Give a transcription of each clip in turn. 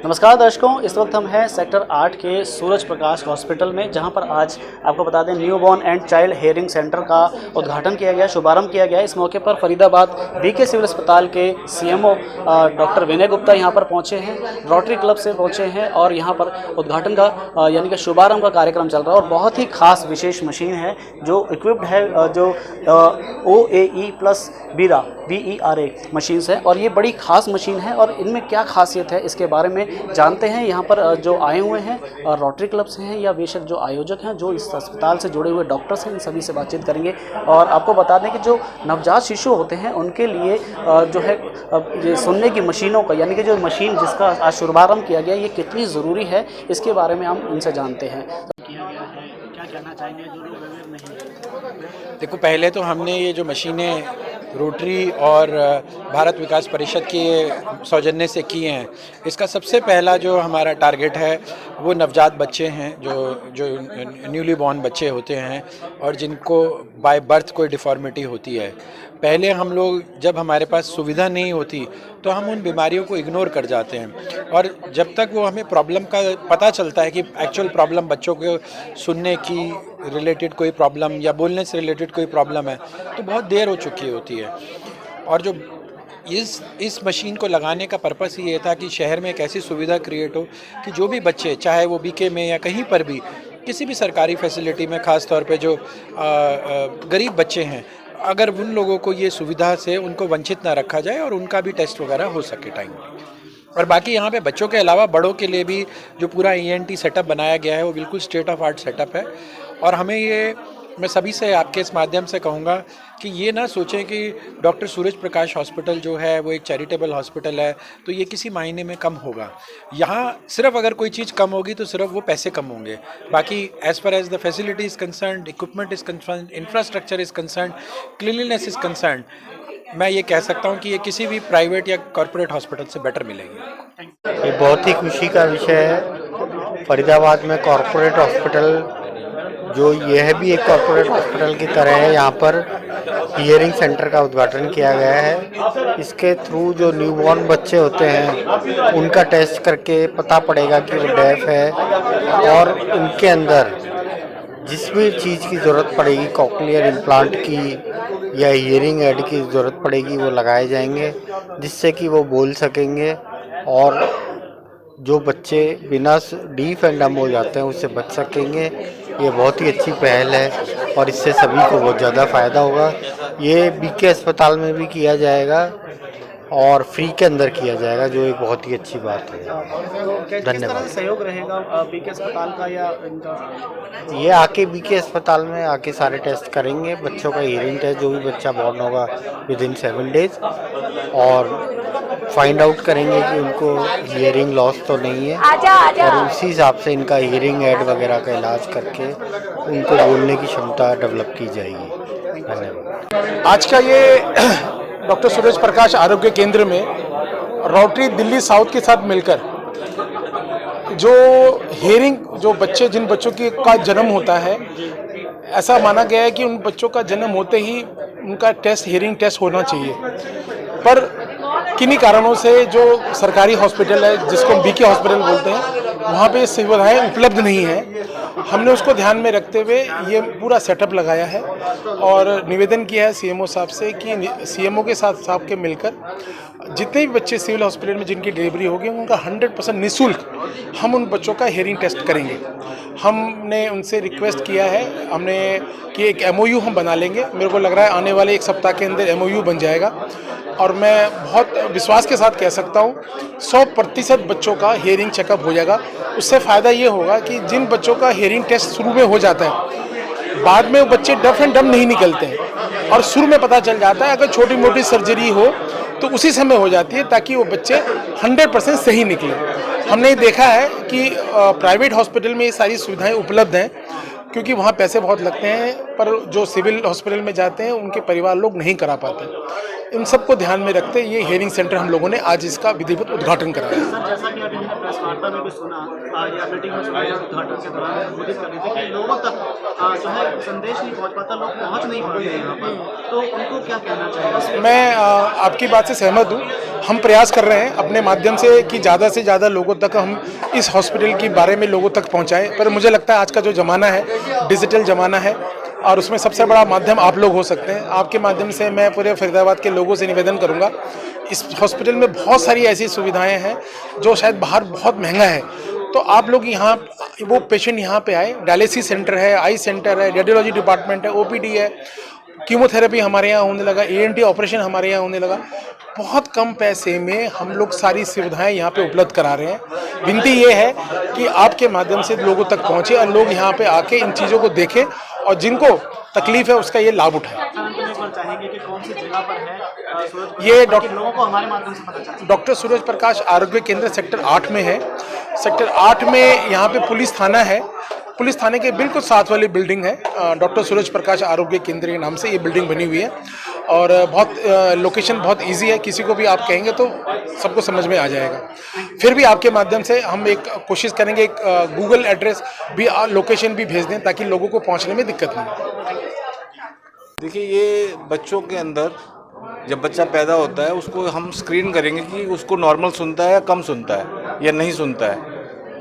नमस्कार दर्शकों, इस वक्त हम हैं सेक्टर 8 के सूरज प्रकाश हॉस्पिटल में, जहां पर आज आपको बता दें new born and child hearing centre का उद्घाटन किया गया, शुभारंभ किया गया। इस मौके पर फरीदाबाद बीके सिविल अस्पताल के सीएमओ डॉक्टर विनय गुप्ता यहां पर पहुंचे हैं, रोटरी क्लब से पहुंचे हैं और यहां पर उद्घाटन का यानी कि शुभारंभ का कार्यक्रम चल रहा है। और बहुत ही खास विशेष मशीन है जो इक्विप्ड है, जो OAE प्लस VERA मशीन्स है और ये बड़ी खास मशीन है। और इनमें क्या खासियत है इसके बारे में जानते हैं। यहाँ पर जो आए हुए हैं रोटरी क्लब से हैं या बेशक जो आयोजक हैं, जो इस अस्पताल से जुड़े हुए डॉक्टर्स हैं, इन सभी से बातचीत करेंगे। और आपको बता दें कि जो नवजात शिशु होते हैं उनके लिए जो है ये सुनने की मशीनों का यानी कि जो मशीन जिसका आज शुभारंभ किया गया, ये कितनी ज़रूरी है इसके बारे में हम उनसे जानते हैं। किया गया है, क्या कहना चाहेंगे जो लोग अवेयर नहीं? देखो, पहले तो हमने ये जो मशीनें रोटरी और भारत विकास परिषद के सौजन्य से किए हैं, इसका सबसे पहला जो हमारा टारगेट है वो नवजात बच्चे हैं, जो न्यूली बॉर्न बच्चे होते हैं और जिनको बाय बर्थ कोई डिफॉर्मिटी होती है। पहले हम लोग जब हमारे पास सुविधा नहीं होती तो हम उन बीमारियों को इग्नोर कर जाते हैं, और जब तक वो हमें प्रॉब्लम का पता चलता है कि एक्चुअल प्रॉब्लम बच्चों को सुनने की रिलेटेड कोई प्रॉब्लम या बोलने से रिलेटेड कोई प्रॉब्लम है, तो बहुत देर हो चुकी होती है। और जो इस मशीन को लगाने का पर्पस ये था कि शहर में एक ऐसी सुविधा क्रिएट हो कि जो भी बच्चे, चाहे वो बीके में या कहीं पर भी किसी भी सरकारी फैसिलिटी में, ख़ास तौर पे जो गरीब बच्चे हैं, अगर उन लोगों को ये सुविधा से उनको वंचित ना रखा जाए और उनका भी टेस्ट वगैरह हो सके टाइम पे। और बाकी यहाँ पे बच्चों के अलावा बड़ों के लिए भी जो पूरा ENT सेटअप बनाया गया है वो बिल्कुल स्टेट ऑफ आर्ट सेटअप है। और हमें ये, मैं सभी से आपके इस माध्यम से कहूँगा कि ये ना सोचें कि डॉक्टर सूरज प्रकाश हॉस्पिटल जो है वो एक चैरिटेबल हॉस्पिटल है तो ये किसी मायने में कम होगा। यहाँ सिर्फ अगर कोई चीज़ कम होगी तो सिर्फ वो पैसे कम होंगे। बाकी as far as the facility is concerned, equipment is concerned, infrastructure is concerned, cleanliness is concerned, मैं ये कह सकता हूँ कि ये किसी भी प्राइवेट या कॉरपोरेट हॉस्पिटल से बेटर मिलेगी। ये बहुत ही खुशी का विषय है। फरीदाबाद में कॉरपोरेट हॉस्पिटल, जो यह भी एक कॉरपोरेट हॉस्पिटल की तरह है, यहाँ पर हियरिंग सेंटर का उद्घाटन किया गया है। इसके थ्रू जो न्यूबॉर्न बच्चे होते हैं उनका टेस्ट करके पता पड़ेगा कि वो डेफ है, और उनके अंदर जिस भी चीज़ की ज़रूरत पड़ेगी, कॉक्लियर इम्प्लांट की या हियरिंग एड की ज़रूरत पड़ेगी, वो लगाए जाएंगे जिससे कि वो बोल सकेंगे। और जो बच्चे बिना डीफ एंड डम्ब हो जाते हैं उससे बच सकेंगे। ये बहुत ही अच्छी पहल है और इससे सभी को बहुत ज़्यादा फ़ायदा होगा। ये बीके अस्पताल में भी किया जाएगा और फ्री के अंदर किया जाएगा, जो एक बहुत ही अच्छी बात है। धन्यवाद। सहयोग रहेगा बीके अस्पताल का या इनका? ये आके बीके अस्पताल में आके सारे टेस्ट करेंगे, बच्चों का हियरिंग टेस्ट, जो भी बच्चा बॉर्न होगा विदिन 7 डेज, और फाइंड आउट करेंगे कि उनको हियरिंग लॉस तो नहीं है, और उसी हिसाब से इनका हियरिंग एड वगैरह का इलाज करके उनको बोलने की क्षमता डेवलप की जाएगी। धन्यवाद। आज का ये डॉक्टर सूरज प्रकाश आरोग्य केंद्र में रोटरी दिल्ली साउथ के साथ मिलकर जो हियरिंग, जो बच्चे, जिन बच्चों का जन्म होता है, ऐसा माना गया है कि उन बच्चों का जन्म होते ही उनका टेस्ट, हियरिंग टेस्ट होना चाहिए। पर किन्हीं कारणों से जो सरकारी हॉस्पिटल है, जिसको हम बीके हॉस्पिटल बोलते हैं, वहाँ पे सुविधाएं उपलब्ध नहीं है। हमने उसको ध्यान में रखते हुए ये पूरा सेटअप लगाया है और निवेदन किया है सीएमओ साहब से कि सीएमओ के साथ के मिलकर जितने भी बच्चे सिविल हॉस्पिटल में जिनकी डिलीवरी होगी उनका 100% निःशुल्क हम उन बच्चों का हियरिंग टेस्ट करेंगे। हमने उनसे रिक्वेस्ट किया है हमने कि एक MOU हम बना लेंगे। मेरे को लग रहा है आने वाले 1 सप्ताह के अंदर MOU बन जाएगा और मैं बहुत विश्वास के साथ कह सकता हूँ 100% बच्चों का हियरिंग चेकअप हो जाएगा। उससे फ़ायदा ये होगा कि जिन बच्चों का हियरिंग टेस्ट शुरू में हो जाता है, बाद में वो बच्चे डफ एंड डम्ब नहीं निकलते हैं और शुरू में पता चल जाता है। अगर छोटी मोटी सर्जरी हो तो उसी समय हो जाती है ताकि वो बच्चे 100% सही निकले। हमने देखा है कि प्राइवेट हॉस्पिटल में ये सारी सुविधाएं उपलब्ध हैं क्योंकि वहाँ पैसे बहुत लगते हैं, पर जो सिविल हॉस्पिटल में जाते हैं उनके परिवार लोग नहीं करा पाते। इन सबको ध्यान में रखते ये हियरिंग सेंटर हम लोगों ने आज इसका विधिवत उद्घाटन कराया। सर, जैसा कि अभी हमने प्रेस वार्ता में भी सुना या मीटिंग में सुना, उद्घाटन के दौरान संबोधित कर रहे थे कि लोगों तक जो है संदेश नहीं पहुंच पाता, लोग पहुंच नहीं पाते हैं यहाँ पर, तो उनको क्या कहना चाहिए? मैं आपकी बात से सहमत हूँ। हम प्रयास कर रहे हैं अपने माध्यम से कि ज़्यादा से ज़्यादा लोगों तक हम इस हॉस्पिटल के बारे में लोगों तक पहुँचाएँ, पर मुझे लगता है आज का जो ज़माना है डिजिटल ज़माना है और उसमें सबसे बड़ा माध्यम आप लोग हो सकते हैं। आपके माध्यम से मैं पूरे फरीदाबाद के लोगों से निवेदन करूंगा, इस हॉस्पिटल में बहुत सारी ऐसी सुविधाएं हैं जो शायद बाहर बहुत महंगा है, तो आप लोग यहाँ वो पेशेंट यहाँ पे आए। डायलिसिस सेंटर है, आई सेंटर है, रेडियोलॉजी डिपार्टमेंट है, ओपीडी है, कीमोथेरेपी हमारे यहाँ होने लगा, एएनटी ऑपरेशन हमारे यहाँ होने लगा। बहुत कम पैसे में हम लोग सारी सुविधाएं यहाँ पे उपलब्ध करा रहे हैं। विनती ये है कि आपके माध्यम से लोगों तक पहुँचे और लोग यहाँ पे आके इन चीज़ों को देखें और जिनको तकलीफ है उसका ये लाभ उठाएं। चाहेंगे कि कौन सी जगह पर है ये लोगों को हमारे माध्यम से पता चले। डॉक्टर सूरज प्रकाश आरोग्य केंद्र सेक्टर 8 में है। सेक्टर 8 में यहाँ पे पुलिस थाना है। पुलिस थाने के बिल्कुल साथ वाली बिल्डिंग है, डॉक्टर सूरज प्रकाश आरोग्य केंद्र के नाम से ये बिल्डिंग बनी हुई है और बहुत लोकेशन बहुत इजी है, किसी को भी आप कहेंगे तो सबको समझ में आ जाएगा। फिर भी आपके माध्यम से हम एक कोशिश करेंगे, एक गूगल एड्रेस भी लोकेशन भी भेज दें ताकि लोगों को पहुंचने में दिक्कत नहीं हो। देखिए, ये बच्चों के अंदर जब बच्चा पैदा होता है उसको हम स्क्रीन करेंगे कि उसको नॉर्मल सुनता है या कम सुनता है या नहीं सुनता है।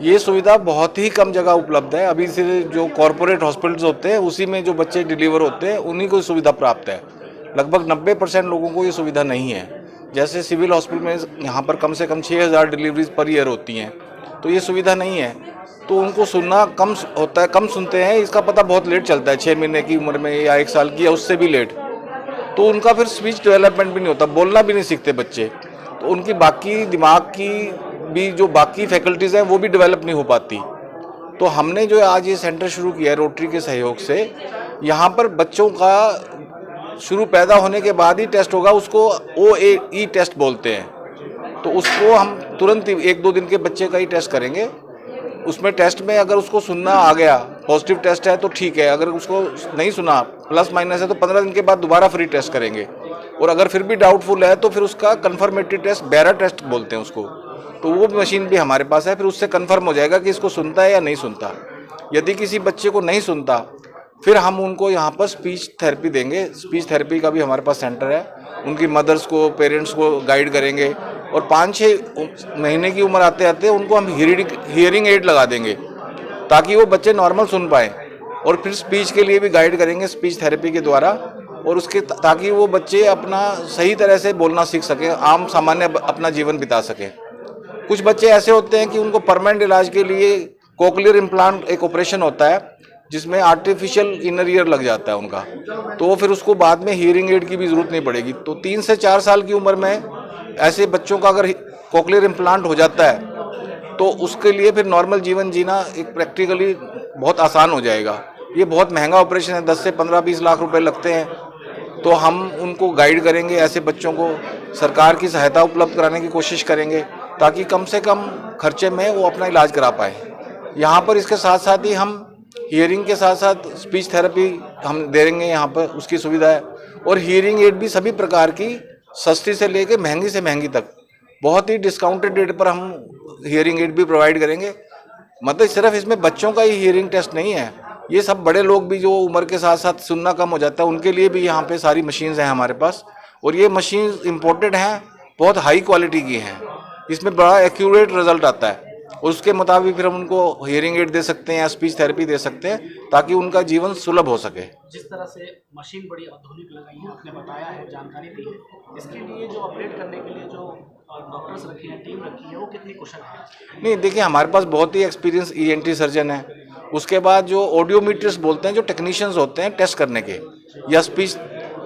ये सुविधा बहुत ही कम जगह उपलब्ध है। अभी से जो कॉरपोरेट हॉस्पिटल्स होते हैं उसी में जो बच्चे डिलीवर होते हैं उन्हीं को सुविधा प्राप्त है। लगभग 90% लोगों को ये सुविधा नहीं है। जैसे सिविल हॉस्पिटल में यहाँ पर कम से कम 6000 डिलीवरीज पर ईयर होती हैं, तो ये सुविधा नहीं है, तो उनको सुनना कम होता है, कम सुनते हैं। इसका पता बहुत लेट चलता है, 6 महीने की उम्र में या 1 साल की या उससे भी लेट। तो उनका फिर स्पीच डेवलपमेंट भी नहीं होता, बोलना भी नहीं सीखते बच्चे, तो उनकी बाकी दिमाग की भी जो बाकी फैकल्टीज़ हैं वो भी डेवलप नहीं हो पाती। तो हमने जो आज ये सेंटर शुरू किया है रोटरी के सहयोग से, यहाँ पर बच्चों का शुरू पैदा होने के बाद ही टेस्ट होगा, उसको OAE टेस्ट बोलते हैं। तो उसको हम तुरंत ही 1-2 दिन के बच्चे का ही टेस्ट करेंगे। उसमें टेस्ट में अगर उसको सुनना आ गया, पॉजिटिव टेस्ट है तो ठीक है, अगर उसको नहीं सुना प्लस माइनस है तो 15 दिन के बाद दोबारा फ्री टेस्ट करेंगे। और अगर फिर भी डाउटफुल है तो फिर उसका कन्फर्मेटरी टेस्ट, बेरा टेस्ट बोलते हैं उसको, तो वो मशीन भी हमारे पास है। फिर उससे कन्फर्म हो जाएगा कि इसको सुनता है या नहीं सुनता। यदि किसी बच्चे को नहीं सुनता फिर हम उनको यहाँ पर स्पीच थेरेपी देंगे। स्पीच थेरेपी का भी हमारे पास सेंटर है। उनकी मदर्स को, पेरेंट्स को गाइड करेंगे और 5-6 महीने की उम्र आते आते उनको हम हियरिंग एड लगा देंगे ताकि वो बच्चे नॉर्मल सुन पाएँ। और फिर स्पीच के लिए भी गाइड करेंगे स्पीच थेरेपी के द्वारा, और उसके ताकि वो बच्चे अपना सही तरह से बोलना सीख सकें, आम सामान्य अपना जीवन बिता सकें। कुछ बच्चे ऐसे होते हैं कि उनको परमानेंट इलाज के लिए कोक्लियर इम्प्लांट एक ऑपरेशन होता है जिसमें आर्टिफिशियल इनर ईयर लग जाता है उनका, तो फिर उसको बाद में हियरिंग एड की भी ज़रूरत नहीं पड़ेगी। तो 3 से 4 साल की उम्र में ऐसे बच्चों का अगर कोक्लियर इम्प्लांट हो जाता है तो उसके लिए फिर नॉर्मल जीवन जीना एक प्रैक्टिकली बहुत आसान हो जाएगा। ये बहुत महंगा ऑपरेशन है, 10 से 15-20 लाख रुपए लगते हैं। तो हम उनको गाइड करेंगे, ऐसे बच्चों को सरकार की सहायता उपलब्ध कराने की कोशिश करेंगे ताकि कम से कम खर्चे में वो अपना इलाज करा पाए। यहाँ पर इसके साथ साथ ही हम हियरिंग के साथ साथ स्पीच थेरेपी हम देंगे यहाँ पर, उसकी सुविधा है। और हियरिंग एड भी सभी प्रकार की, सस्ती से लेके महंगी से महंगी तक, बहुत ही डिस्काउंटेड रेट पर हम हियरिंग एड भी प्रोवाइड करेंगे। मतलब सिर्फ इसमें बच्चों का ही हियरिंग टेस्ट नहीं है, ये सब बड़े लोग भी जो उम्र के साथ साथ सुनना कम हो जाता है उनके लिए भी यहाँ पे सारी मशीन्स हैं हमारे पास। और ये मशीन इम्पोर्टेड हैं, बहुत हाई क्वालिटी की हैं, इसमें बड़ा एक्यूरेट रिजल्ट आता है। उसके मुताबिक फिर हम उनको हियरिंग एड दे सकते हैं या स्पीच थेरेपी दे सकते हैं ताकि उनका जीवन सुलभ हो सके। जिस तरह से मशीन बड़ी आधुनिक लगाई है, आपने बताया है, जानकारी दी है, इसके लिए जो ऑपरेट करने के लिए जो डॉक्टर्स रखे हैं, टीम रखी है, वो कितनी कुशल है? नहीं, देखिए हमारे पास बहुत ही एक्सपीरियंस ENT सर्जन है। उसके बाद जो ऑडियोमीटर्स बोलते हैं, जो टेक्नीशियंस होते हैं टेस्ट करने के, या स्पीच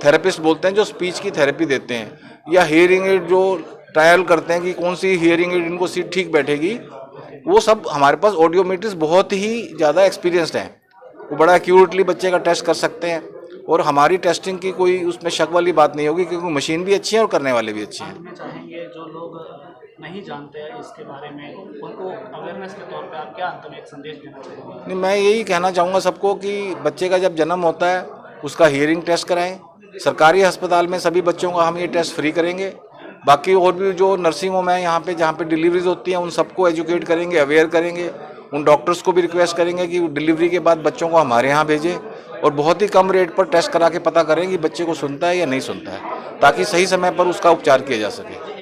थेरेपिस्ट बोलते हैं जो स्पीच की थेरेपी देते हैं, या हियरिंग एड जो ट्रायल करते हैं कि कौन सी हियरिंग एड इनको सीट ठीक बैठेगी, वो सब हमारे पास ऑडियोमीटर्स बहुत ही ज़्यादा एक्सपीरियंस्ड हैं। वो बड़ा एक्यूरेटली बच्चे का टेस्ट कर सकते हैं और हमारी टेस्टिंग की कोई उसमें शक वाली बात नहीं होगी क्योंकि मशीन भी अच्छी है और करने वाले भी अच्छे हैं। मैं चाहेंगे जो लोग नहीं जानते हैं इसके बारे में, उनको अवेयरनेस के तौर पे आप क्या अंत में एक संदेश देना चाहेंगे? नहीं, मैं यही कहना चाहूँगा सबको कि बच्चे का जब जन्म होता है उसका हियरिंग टेस्ट कराएं, सरकारी अस्पताल में सभी बच्चों का हम ये टेस्ट फ्री करेंगे। बाकी और भी जो नर्सिंग होम है यहाँ पे जहाँ पे डिलीवरीज होती हैं उन सबको एजुकेट करेंगे, अवेयर करेंगे। उन डॉक्टर्स को भी रिक्वेस्ट करेंगे कि डिलीवरी के बाद बच्चों को हमारे यहाँ भेजें और बहुत ही कम रेट पर टेस्ट करा के पता करें कि बच्चे को सुनता है या नहीं सुनता है, ताकि सही समय पर उसका उपचार किया जा सके।